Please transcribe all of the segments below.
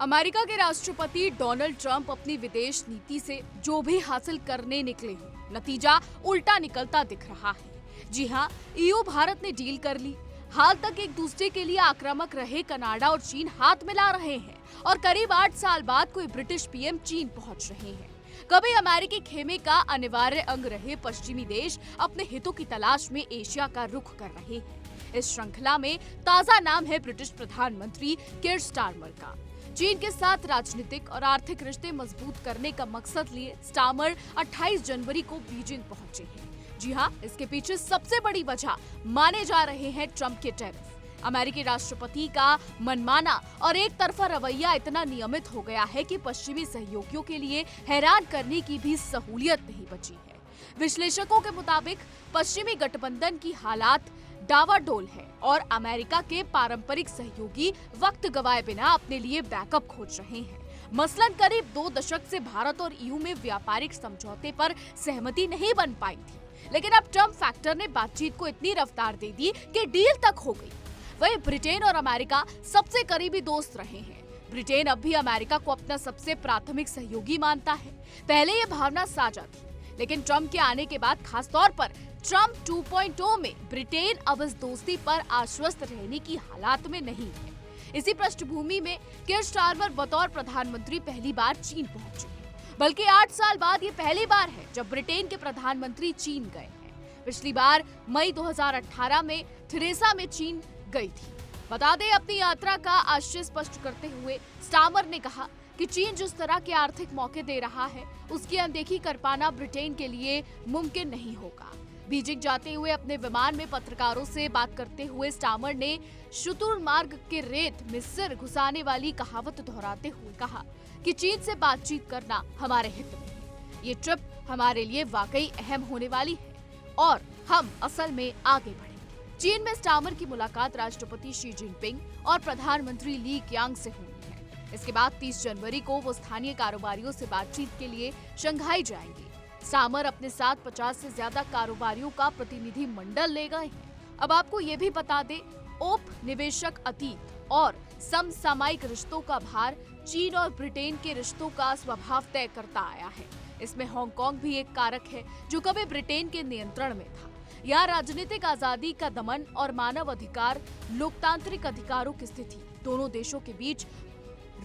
America के राष्ट्रपति Donald Trump अपनी विदेश नीति से जो भी हासिल करने निकले हो, नतीजा उल्टा निकलता दिख रहा है। जी हाँ, ईयू भारत ने डील कर ली। हाल तक एक दूसरे के लिए आक्रामक रहे कनाडा और चीन हाथ मिला रहे हैं और करीब 8 साल बाद कोई ब्रिटिश पीएम चीन पहुंच रहे हैं। कभी अमेरिकी खेमे का अनिवार्य अंग रहे पश्चिमी देश अपने हितों की तलाश में एशिया का रुख कर रहे हैं। इस श्रृंखला में ताजा नाम है ब्रिटिश प्रधानमंत्री कीर स्टारमर का। चीन के साथ राजनीतिक और आर्थिक रिश्ते मजबूत करने का मकसद लिए स्टारमर 28 जनवरी को बीजिंग पहुंचे हैं। जी हाँ, इसके पीछे सबसे बड़ी वजह माने जा रहे हैं ट्रंप के टैरिफ। अमेरिकी राष्ट्रपति का मनमाना और एक तरफा रवैया इतना नियमित हो गया है कि पश्चिमी सहयोगियों के लिए हैरान करने की भी सहूलियत नहीं बची है। विश्लेषकों के मुताबिक पश्चिमी गठबंधन की हालात डावाडोल है और अमेरिका के पारंपरिक सहयोगी वक्त गवाए बिना अपने लिए बैकअप खोज रहे हैं। मसलन करीब 2 दशक से भारत और ईयू में व्यापारिक समझौते पर सहमति नहीं बन पाई थी, लेकिन अब ट्रंप फैक्टर ने बातचीत को इतनी रफ्तार दे दी कि डील तक हो गई। वहीं ब्रिटेन और अमेरिका सबसे करीबी दोस्त रहे हैं। ब्रिटेन अब भी अमेरिका को अपना सबसे प्राथमिक सहयोगी मानता है। पहले ये भावना साझा थी, लेकिन ट्रंप के आने के बाद खासतौर पर ट्रंप 2.0 में ब्रिटेन अब इस दोस्ती पर आश्वस्त रहने की हालात में नहीं है। इसी पृष्ठभूमि में कीर स्टारमर बतौर प्रधानमंत्री पहली बार चीन पहुंचे हैं, बल्कि 8 साल बाद ये पहली बार है जब ब्रिटेन के प्रधानमंत्री चीन गए हैं। पिछली बार मई 2018 में थेरेसा में चीन गई थी। बता दें, अपनी यात्रा का आशय स्पष्ट करते हुए स्टारमर ने कहा कि चीन जिस तरह के आर्थिक मौके दे रहा है, उसकी अनदेखी कर पाना ब्रिटेन के लिए मुमकिन नहीं होगा। बीजिंग जाते हुए अपने विमान में पत्रकारों से बात करते हुए स्टारमर ने शुतुरमार्ग के रेत में सिर घुसाने वाली कहावत दोहराते हुए कहा कि चीन से बातचीत करना हमारे हित में है। ये ट्रिप हमारे लिए वाकई अहम होने वाली है और हम असल में आगे बढ़ेंगे। चीन में स्टारमर की मुलाकात राष्ट्रपति शी जिनपिंग और प्रधानमंत्री ली क्यांग से हुई है। इसके बाद 30 जनवरी को वो स्थानीय कारोबारियों से बातचीत के लिए शंघाई जाएंगे। स्टारमर अपने साथ 50 से ज्यादा कारोबारियों का प्रतिनिधि मंडल ले गए हैं। अब आपको ये भी बता दें, औपनिवेशिक अतीत और समसामयिक रिश्तों का भार चीन और ब्रिटेन के रिश्तों का स्वभाव तय करता आया है। इसमें हांगकांग भी एक कारक है जो कभी ब्रिटेन के नियंत्रण में था। यहाँ राजनीतिक आजादी का दमन और मानव अधिकार, लोकतांत्रिक अधिकारों की स्थिति दोनों देशों के बीच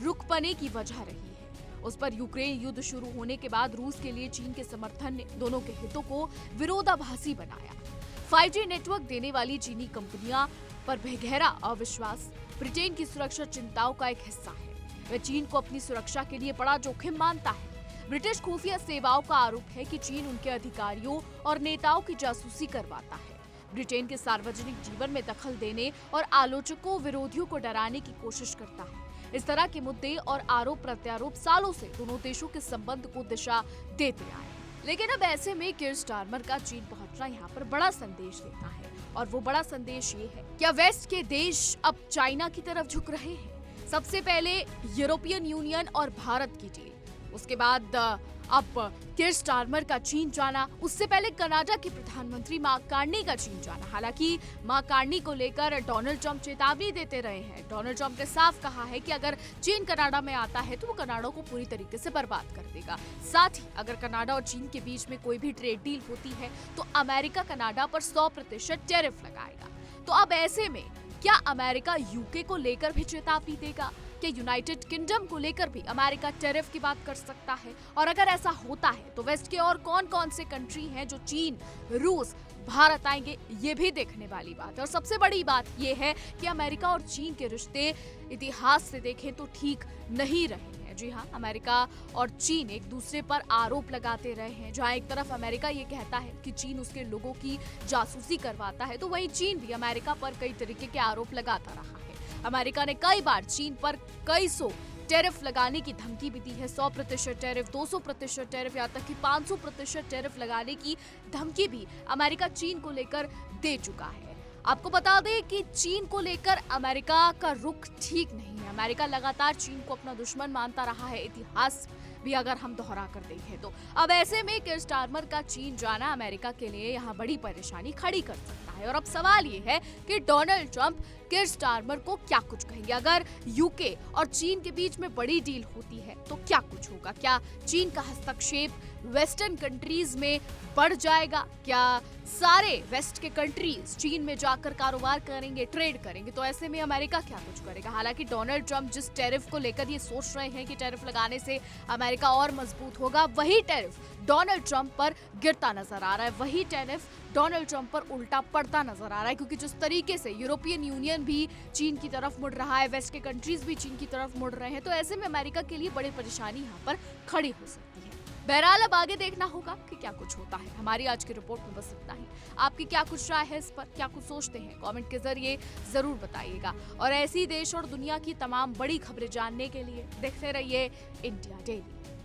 रुकपने की वजह रही है। उस पर यूक्रेन युद्ध शुरू होने के बाद रूस के लिए चीन के समर्थन ने दोनों के हितों को विरोधाभासी बनाया। 5G नेटवर्क देने वाली चीनी कंपनियां पर गहरा अविश्वास ब्रिटेन की सुरक्षा चिंताओं का एक हिस्सा है। वह चीन को अपनी सुरक्षा के लिए बड़ा जोखिम मानता है। ब्रिटिश खुफिया सेवाओं का आरोप है कि चीन उनके अधिकारियों और नेताओं की जासूसी करवाता है, ब्रिटेन के सार्वजनिक जीवन में दखल देने और आलोचकों विरोधियों को डराने की कोशिश करता है। इस तरह के मुद्दे और आरोप प्रत्यारोप सालों से दोनों देशों के संबंध को दिशा देते आए। लेकिन अब ऐसे में कीर स्टारमर का चीन पहुंचना यहाँ पर बड़ा संदेश देता है, और वो बड़ा संदेश ये है, क्या वेस्ट के देश अब चाइना की तरफ झुक रहे हैं? सबसे पहले यूरोपियन यूनियन और भारत की डील, उसके बाद अब कीर स्टारमर का चीन जाना, उससे पहले कनाडा के प्रधानमंत्री मार्क कार्नी का चीन जाना। हालांकि मार्क कार्नी को लेकर डोनाल्ड ट्रंप चेतावनी देते रहे हैं। डोनाल्ड ट्रंप ने साफ कहा है कि अगर चीन कनाडा में आता है तो वो कनाडा को पूरी तरीके से बर्बाद कर देगा। साथ ही अगर कनाडा और चीन के बीच में कोई भी ट्रेड डील होती है तो अमेरिका कनाडा पर 100% टैरिफ लगाएगा। तो अब ऐसे में क्या अमेरिका यूके को लेकर भी चेतावनी देगा? क्या यूनाइटेड किंगडम को लेकर भी अमेरिका टैरिफ की बात कर सकता है? और अगर ऐसा होता है तो वेस्ट के और कौन-कौन से कंट्री हैं जो चीन, रूस, भारत आएंगे, ये भी देखने वाली बात है। और सबसे बड़ी बात ये है कि अमेरिका और चीन के रिश्ते इतिहास से देखें तो ठीक नहीं रहे हैं। जी हाँ, अमेरिका और चीन एक दूसरे पर आरोप लगाते रहे हैं। जहाँ एक तरफ अमेरिका ये कहता है कि चीन उसके लोगों की जासूसी करवाता है, तो वहीं चीन भी अमेरिका पर कई तरीके के आरोप लगाता रहा है। अमेरिका ने कई बार चीन पर कई सौ टैरिफ लगाने की धमकी भी दी है। 100% टैरिफ, 200% टैरिफ, यहाँ तक कि 500% टैरिफ लगाने की धमकी भी अमेरिका चीन को लेकर दे चुका है। आपको बता दें कि चीन को लेकर अमेरिका का रुख ठीक नहीं है। अमेरिका लगातार चीन को अपना दुश्मन मानता रहा है। इतिहास भी अगर हम दोहरा कर देखें तो। अब ऐसे में किर स्टारमर का चीन जाना अमेरिका के लिए यहाँ बड़ी परेशानी खड़ी कर सकता है। और अब सवाल ये है कि डोनाल्ड ट्रंप किर स्टारमर को क्या कुछ कहेंगे। अगर यूके और चीन के बीच में बड़ी डील होती है तो क्या कुछ होगा? क्या चीन का हस्तक्षेप वेस्टर्न कंट्रीज में बढ़ जाएगा? क्या सारे वेस्ट के कंट्रीज चीन में जाकर कारोबार करेंगे, ट्रेड करेंगे? तो ऐसे में अमेरिका क्या कुछ करेगा? हालांकि डोनाल्ड ट्रंप जिस टैरिफ को लेकर ये सोच रहे हैं कि टैरिफ लगाने से अमेरिका और मजबूत होगा, वही टैरिफ डोनाल्ड ट्रंप पर गिरता नजर आ रहा है, वही टैरिफ डोनाल्ड ट्रंप पर उल्टा पड़ता नजर आ रहा है। क्योंकि जिस तरीके से यूरोपियन यूनियन भी चीन की तरफ मुड़ रहा है, वेस्ट के कंट्रीज भी चीन की तरफ मुड़ रहे हैं, तो ऐसे में अमेरिका के लिए बड़ी परेशानी यहाँ पर खड़ी हो सकती है। बहरहाल अब आगे देखना होगा कि क्या कुछ होता है। हमारी आज की रिपोर्ट में बस इतना ही। आपकी क्या कुछ राय है इस पर, क्या कुछ सोचते हैं, कमेंट के जरिए जरूर बताइएगा। और ऐसी देश और दुनिया की तमाम बड़ी खबरें जानने के लिए देखते रहिए इंडिया डेली।